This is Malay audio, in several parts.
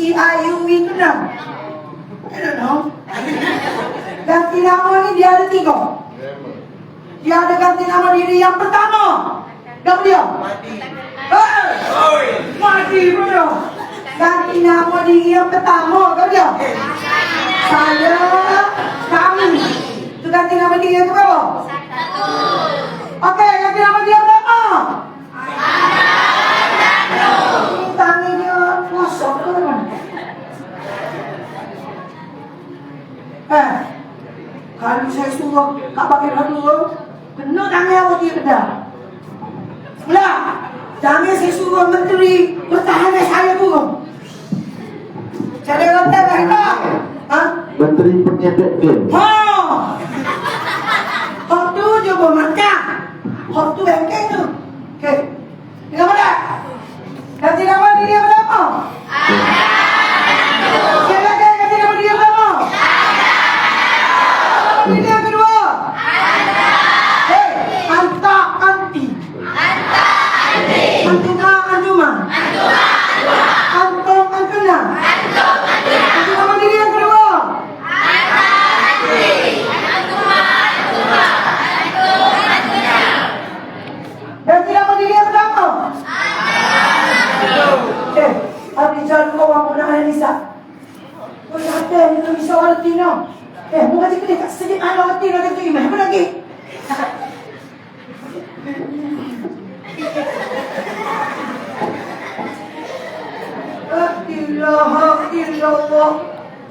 CIUE itu 6. I don't know. Ganti nama ni dia ada 3. Dia ada ganti nama diri yang pertama. Apa dia? Mati bro. Ganti nama diri yang pertama. Apa dia? Saya, kami. Itu ganti nama diri yang berapa? 1. Okey, ganti nama dia berapa? Tangan dia kosong ke mana? Kalau saya suruh Kak Bakir dulu, kena tangan awak dia kena. Mula, jangan saya suruh Menteri Pertahanan saya pun. Saya kata kita, Menteri Perniagaan. Hak tu je bermakna. Hak tu bengkel tu. Okey. Dengar mana? Ganti nama diri yang pertama. Silakan ganti nama diri yang pertama. Diri yang kedua. Anta, anti. Antuna, antuma. Antum, antuna. Ganti nama diri yang kedua. Ganti nama diri yang pertama. Habis jalan kau orang pernah ada Nisa. Kau siapa yang itu Nisa orang Tino? Muka cik dia kat sedih anak orang Tino tu gimana? Apa lagi? Alhamdulillah.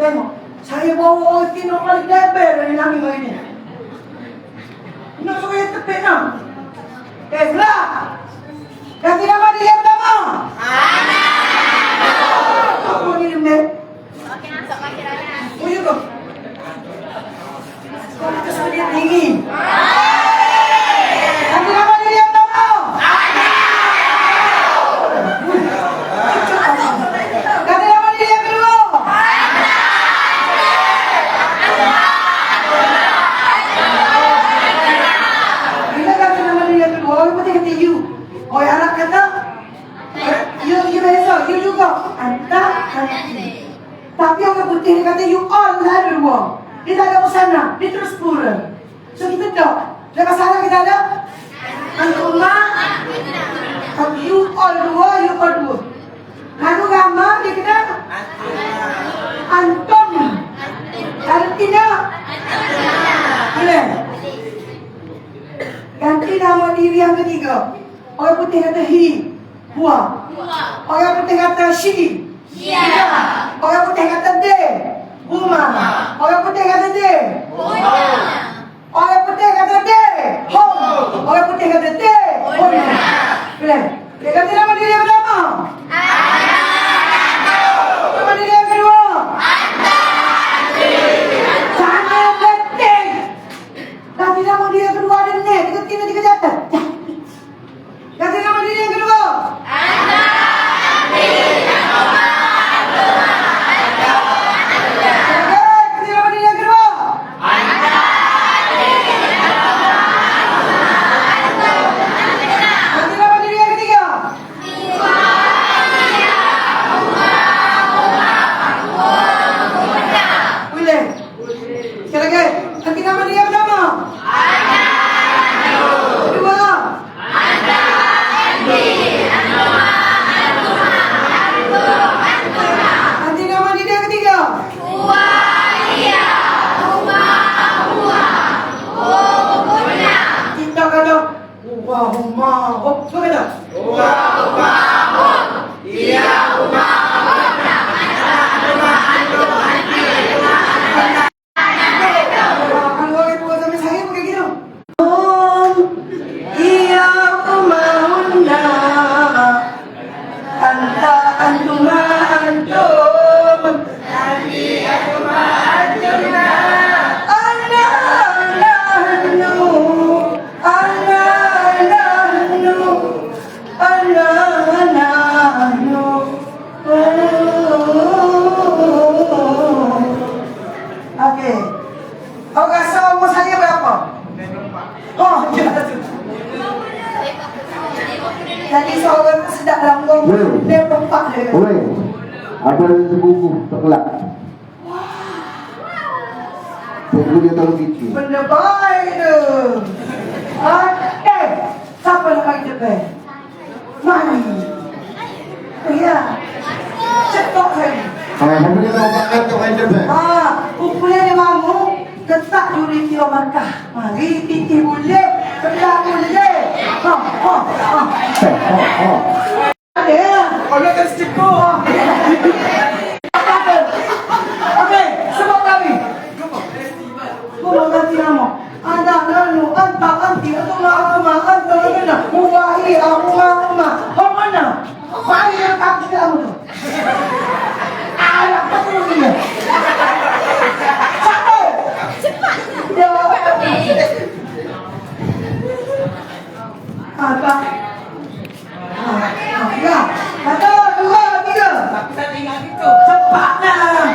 Tengok, saya bawa orang Tino paling lebar dari langit hari ni. Nak suruh yang tepik nak? Belah! Ganti nama dia yang pertama. Apa ni dia? Oh ya ke? Kau kita suruh dia tinggi. Ganti nama dia yang pertama. Ganti nama dia yang kedua. Bila ganti nama dia yang kedua, orang putih kata you. Oh, anak kata, you besok, you juga. Anta, anti. Tapi orang putih dia kata, you all lah dua. Dia tak ada usana, dia terus pura. So kita tak. Lepas sana kita ada, antuma, you all dua, you all dua. Lalu gambar dia kena, antum. Artinya, boleh. Ganti nama diri yang ketiga. Orang putih kata he, huwa. Orang putih kata she, dia. Orang putih kata they, huma. Orang putih kata they, huna. Orang putih kata they, hum. Orang putih kata they, huna. Boleh? Dia ganti nama diri yang pertama. Nama diri yang kedua. Sana penting. Ganti nama diri yang kedua ada ni. Dia tiga jatuh. Ganti nama diri yang kedua. Ganti nama diri yang kedua. Ganti nama diri yang ketiga. Siapa yang sebuku? Tak kelak. Pokok dia terlalu fikir. Benda baik tu. Siapa nak bagi depan? Mari. Ya. Cepat hari. Siapa dia tahu makan tu main depan? Pukulnya dia mamu. Letak duri kira markah. Mari, pitih boleh. Sebelah boleh. Ada. Orang akan secepat. Okey, sebab kami. Gua ganti nama. Anda lalu anta anti atau anta mana? Muwahi amma. Oh mana? Mari kita kamu tu. Anak apa dia? Cepat. Dia apa? Ya. Satu, dua, tiga. Tapi tak ingat gitu. Cepatlah.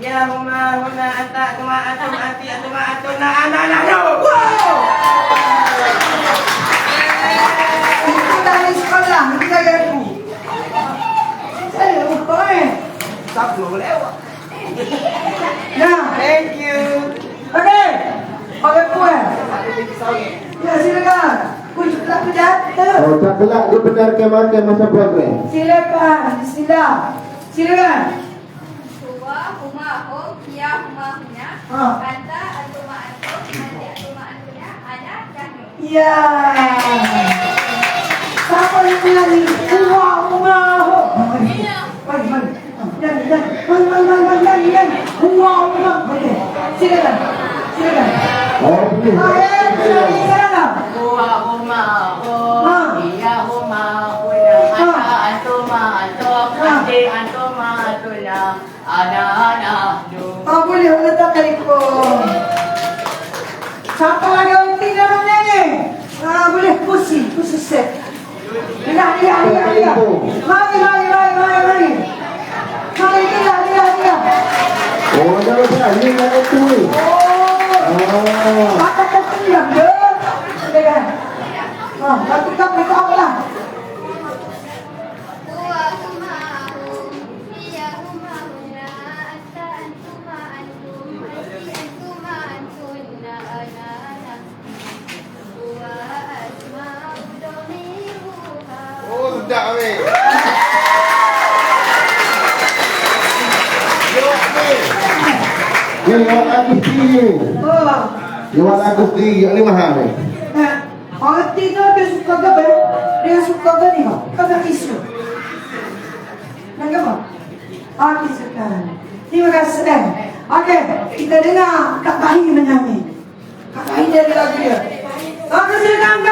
Ya humahuna anta tuma atum anti atuma atuna ana. Wow. Kita di sekolah, kita guru. Saya lupa Tak boleh lewat. Nah, Thank you. okey. Okey puan. Ada biji sawit. Ya silakan. Kunjuk tak jatuh. Oh, tak kelak dia benarkan makan masa program. Silakan. Silakan. Huwa humahum, ya humahumnya, anta antuma antum, anti antuma antunya, ana kami. Ya. Siapa yang menyanyi? Wow. Mari. Dan. Wow. Okey. Silakan. Oh, ini. Silakan. Huwa humahum, iya humahuna, anta antuma antum, anti antuma antuna, ana nahnu. Boleh letak telefon. Siapa lagi orang tinggal dalamnya ni? Boleh kursi set. Lihat. Mari. Mari lihat. Oh, jangan berani nak itu. Mata terdiam dah. Silakan. Satu kap itu apalah. Huwa humahum, ya humahumna, anta antuma antum, anti antuma antunna, ana huwa asma'u domiruha. Oh, sedap weh. Ni orang aku sendiri. Ni orang aku sendiri yang ni mahal ni. Orang tidur dia suka apa? Dia suka ni apa? Kata isu. Nampak apa? Sekarang. Terima kasih. Okey, kita dengar Kak Bahi menyanyi. Kak Bahi dari lagu dia. Aku silakan